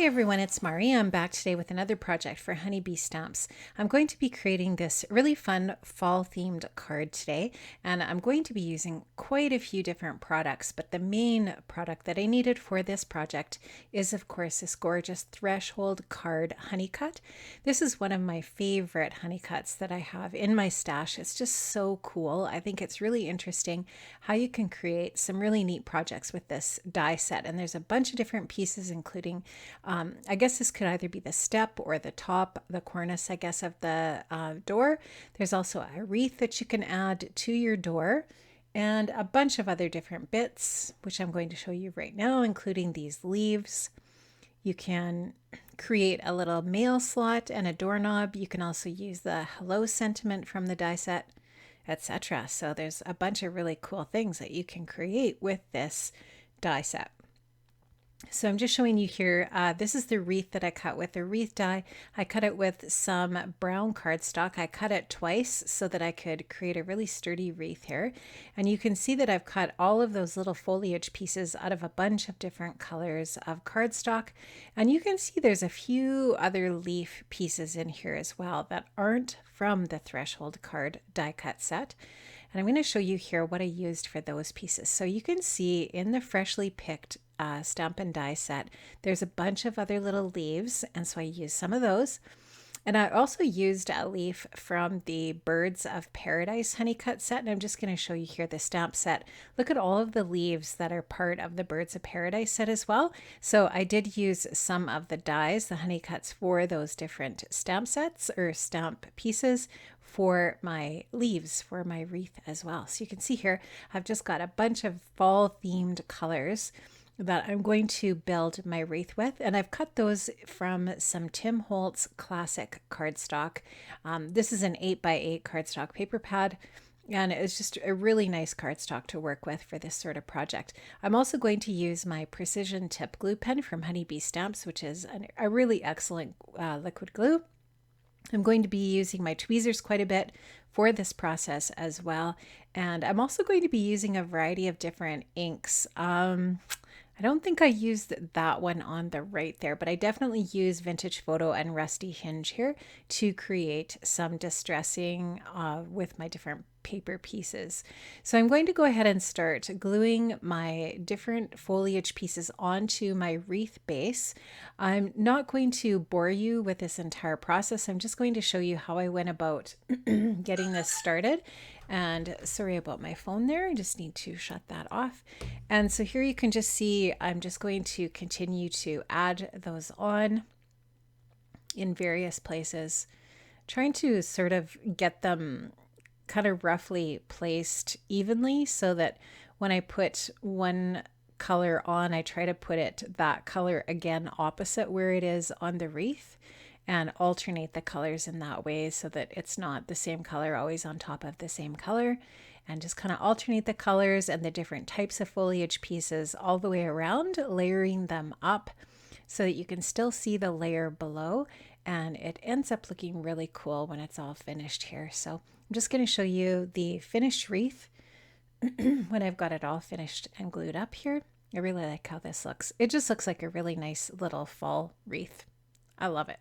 Hey everyone, it's Mari. I'm back today with another project for Honeybee Stamps. I'm going to be creating this really fun fall themed card today, and I'm going to be using quite a few different products, but the main product that I needed for this project is of course this gorgeous threshold card honey cut. This is one of my favorite honey cuts that I have in my stash. It's just so cool. I think it's really interesting how you can create some really neat projects with this die set, and there's a bunch of different pieces including I guess this could either be the step or the top, the cornice, I guess, of the door. There's also a wreath that you can add to your door and a bunch of other different bits, which I'm going to show you right now, including these leaves. You can create a little mail slot and a doorknob. You can also use the hello sentiment from the die set, etc. So there's a bunch of really cool things that you can create with this die set. So I'm just showing you here, this is the wreath that I cut with the wreath die. I cut it with some brown cardstock. I cut it twice so that I could create a really sturdy wreath here. And you can see that I've cut all of those little foliage pieces out of a bunch of different colors of cardstock. And you can see there's a few other leaf pieces in here as well that aren't from the threshold card die cut set. And I'm going to show you here what I used for those pieces. So you can see in the freshly picked stamp and die set, there's a bunch of other little leaves, and so I used some of those. And I also used a leaf from the Birds of Paradise honey cut set, and I'm just going to show you here the stamp set. Look at all of the leaves that are part of the Birds of Paradise set as well. So I did use some of the dies, the honey cuts, for those different stamp sets or stamp pieces for my leaves, for my wreath as well. So you can see here, I've just got a bunch of fall themed colors that I'm going to build my wreath with, and I've cut those from some Tim Holtz classic cardstock. This is an 8x8 cardstock paper pad, and it's just a really nice cardstock to work with for this sort of project. I'm also going to use my precision tip glue pen from Honeybee Stamps, which is a really excellent liquid glue. I'm going to be using my tweezers quite a bit for this process as well, and I'm also going to be using a variety of different inks. I don't think I used that one on the right there, but I definitely use Vintage Photo and Rusty Hinge here to create some distressing with my different paper pieces. So I'm going to go ahead and start gluing my different foliage pieces onto my wreath base. I'm not going to bore you with this entire process. I'm just going to show you how I went about getting this started. And sorry about my phone there, I just need to shut that off. And so here you can just see I'm just going to continue to add those on in various places, trying to sort of get them kind of roughly placed evenly so that when I put one color on, I try to put it that color again opposite where it is on the wreath, and alternate the colors in that way so that it's not the same color always on top of the same color, and just kind of alternate the colors and the different types of foliage pieces all the way around, layering them up so that you can still see the layer below, and it ends up looking really cool when it's all finished here. So I'm just going to show you the finished wreath when I've got it all finished and glued up here. I really like how this looks. It just looks like a really nice little fall wreath. I love it.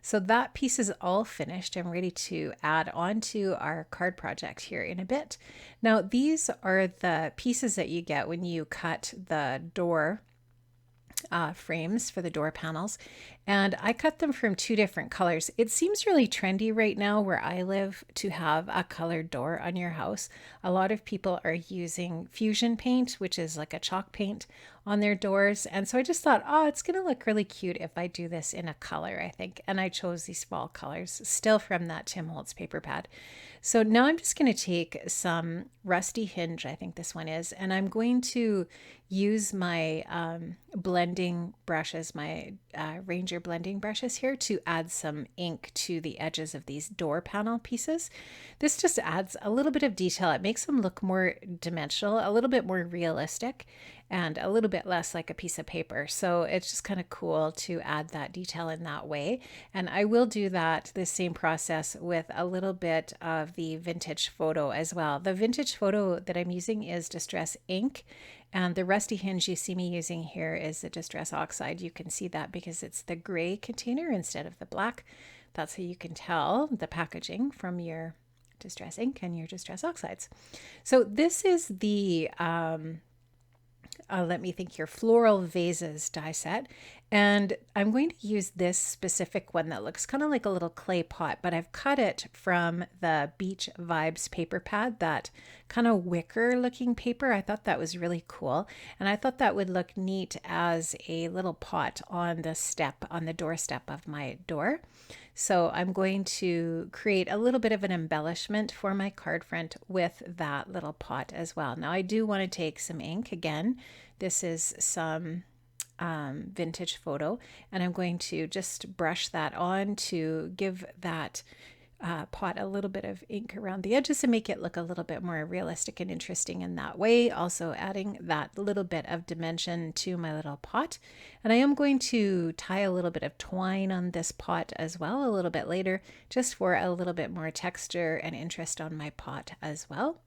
So that piece is all finished and ready to add on to our card project here in a bit. Now, these are the pieces that you get when you cut the door frames for the door panels, and I cut them from two different colors. It seems really trendy right now where I live to have a colored door on your house. A lot of people are using fusion paint, which is like a chalk paint, on their doors, and so I just thought, oh, it's gonna look really cute if I do this in a color, I think, and I chose these fall colors, still from that Tim Holtz paper pad. So now I'm just going to take some Rusty Hinge, I think this one is, and I'm going to use my blending brushes, my Ranger blending brushes here, to add some ink to the edges of these door panel pieces. This just adds a little bit of detail. It makes them look more dimensional, a little bit more realistic, and a little bit less like a piece of paper. So it's just kind of cool to add that detail in that way. And I will do that, the same process, with a little bit of the Vintage Photo as well. The Vintage Photo that I'm using is Distress ink, And the rusty hinge you see me using here is the Distress Oxide. You can see that because it's the gray container instead of the black. That's how you can tell the packaging from your Distress ink and your Distress Oxides. So this is the let me think here, Floral Vases die set. And I'm going to use this specific one that looks kind of like a little clay pot, but I've cut it from the Beach Vibes paper pad, that kind of wicker looking paper. I thought that was really cool. And I thought that would look neat as a little pot on the step, on the doorstep of my door. So I'm going to create a little bit of an embellishment for my card front with that little pot as well. Now I do want to take some ink again. This is some vintage photo, and I'm going to just brush that on to give that pot a little bit of ink around the edges to make it look a little bit more realistic and interesting in that way. Also adding that little bit of dimension to my little pot. And I am going to tie a little bit of twine on this pot as well a little bit later, just for a little bit more texture and interest on my pot as well.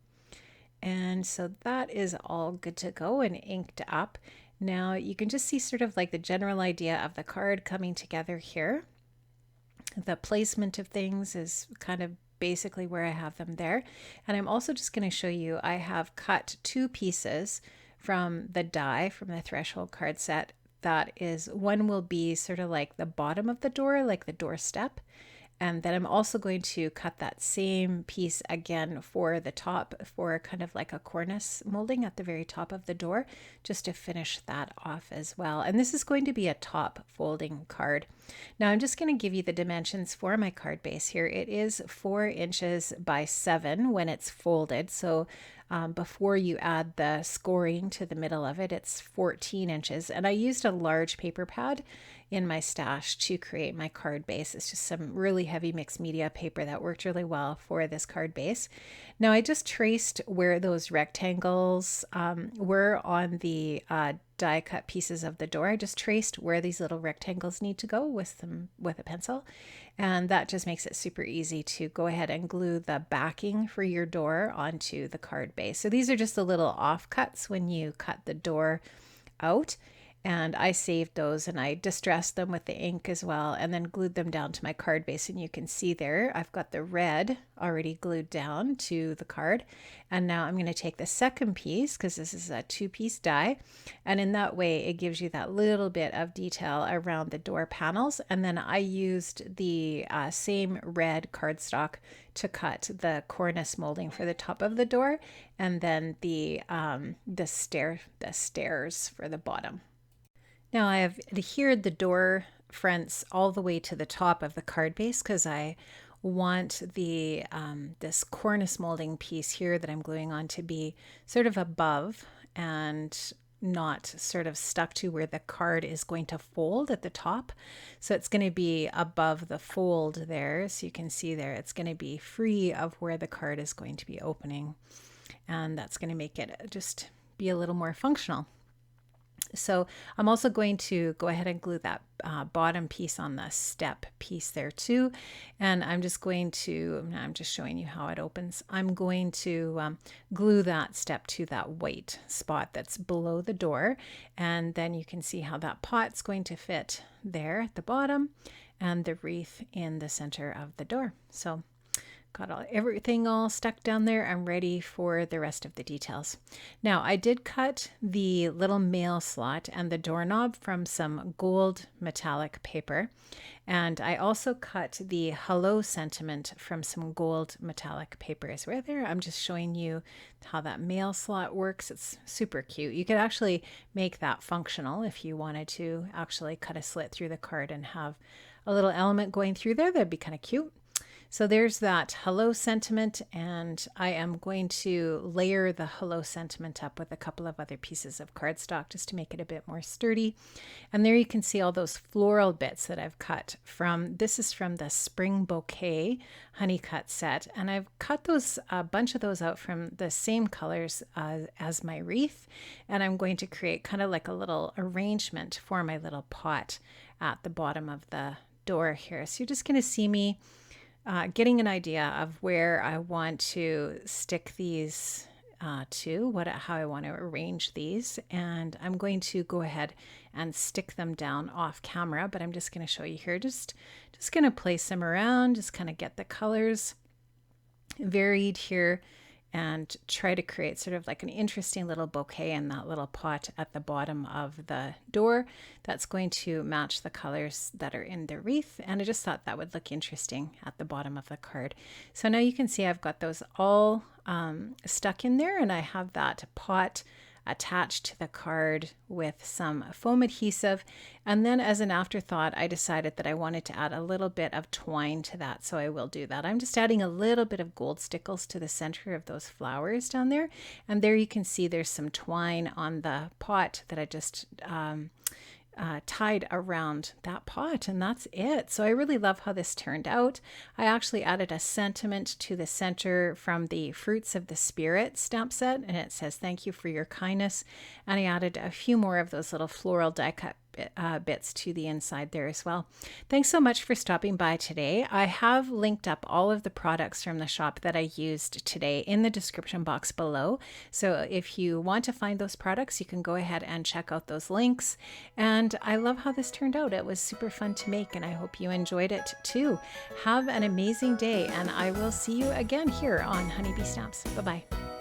And so that is all good to go and inked up. Now you can just see sort of like the general idea of the card coming together here. The placement of things is kind of basically where I have them there. And I'm also just going to show you, I have cut 2 pieces from the die from the Threshold card set. That is, one will be sort of like the bottom of the door, like the doorstep. And then I'm also going to cut that same piece again for the top, for kind of like a cornice molding at the very top of the door, just to finish that off as well. And this is going to be a top folding card. Now I'm just going to give you the dimensions for my card base here. It is 4 inches by 7 when it's folded. So before you add the scoring to the middle of it, it's 14 inches. And I used a large paper pad in my stash to create my card base. It's just some really heavy mixed media paper that worked really well for this card base. Now I just traced where those rectangles were on the die cut pieces of the door. I just traced where these little rectangles need to go with a pencil, and that just makes it super easy to go ahead and glue the backing for your door onto the card base. So these are just the little offcuts when you cut the door out. And I saved those and I distressed them with the ink as well, and then glued them down to my card base. And you can see there, I've got the red already glued down to the card. And now I'm going to take the second piece, because this is a 2-piece die. And in that way, it gives you that little bit of detail around the door panels. And then I used the same red cardstock to cut the cornice molding for the top of the door, and then the stairs for the bottom. Now I have adhered the door fronts all the way to the top of the card base, because I want the this cornice molding piece here that I'm gluing on to be sort of above and not sort of stuck to where the card is going to fold at the top. So it's going to be above the fold there. So you can see there, it's going to be free of where the card is going to be opening. And that's going to make it just be a little more functional. So I'm also going to go ahead and glue that bottom piece on the step piece there too. And I'm just showing you how it opens. I'm going to glue that step to that white spot that's below the door. And then you can see how that pot's going to fit there at the bottom, and the wreath in the center of the door. So got everything all stuck down there. I'm ready for the rest of the details. Now I did cut the little mail slot and the doorknob from some gold metallic paper. And I also cut the hello sentiment from some gold metallic papers. Right there, I'm just showing you how that mail slot works. It's super cute. You could actually make that functional if you wanted to actually cut a slit through the card and have a little element going through there. That'd be kind of cute. So there's that hello sentiment, and I am going to layer the hello sentiment up with a couple of other pieces of cardstock just to make it a bit more sturdy. And there you can see all those floral bits that I've cut from. This is from the Spring Bouquet honey cut set, and I've cut those, a bunch of those out from the same colors as my wreath, and I'm going to create kind of like a little arrangement for my little pot at the bottom of the door here. So you're just going to see me getting an idea of where I want to stick these too, how I want to arrange these. And I'm going to go ahead and stick them down off camera, but I'm just going to show you here. Just going to place them around, just kind of get the colors varied here and try to create sort of like an interesting little bouquet in that little pot at the bottom of the door that's going to match the colors that are in the wreath. And I just thought that would look interesting at the bottom of the card. So now you can see I've got those all stuck in there, and I have that pot attached to the card with some foam adhesive. And then as an afterthought, I decided that I wanted to add a little bit of twine to that. So I will do that. I'm just adding a little bit of gold stickles to the center of those flowers down there. And there you can see there's some twine on the pot that I just tied around that pot, and that's it. So I really love how this turned out. I actually added a sentiment to the center from the Fruits of the Spirit stamp set, and it says thank you for your kindness. And I added a few more of those little floral die cut bits to the inside there as well. Thanks so much for stopping by today. I have linked up all of the products from the shop that I used today in the description box below. So if you want to find those products, you can go ahead and check out those links. And I love how this turned out. It was super fun to make, and I hope you enjoyed it too. Have an amazing day, and I will see you again here on Honeybee Stamps. Bye-bye.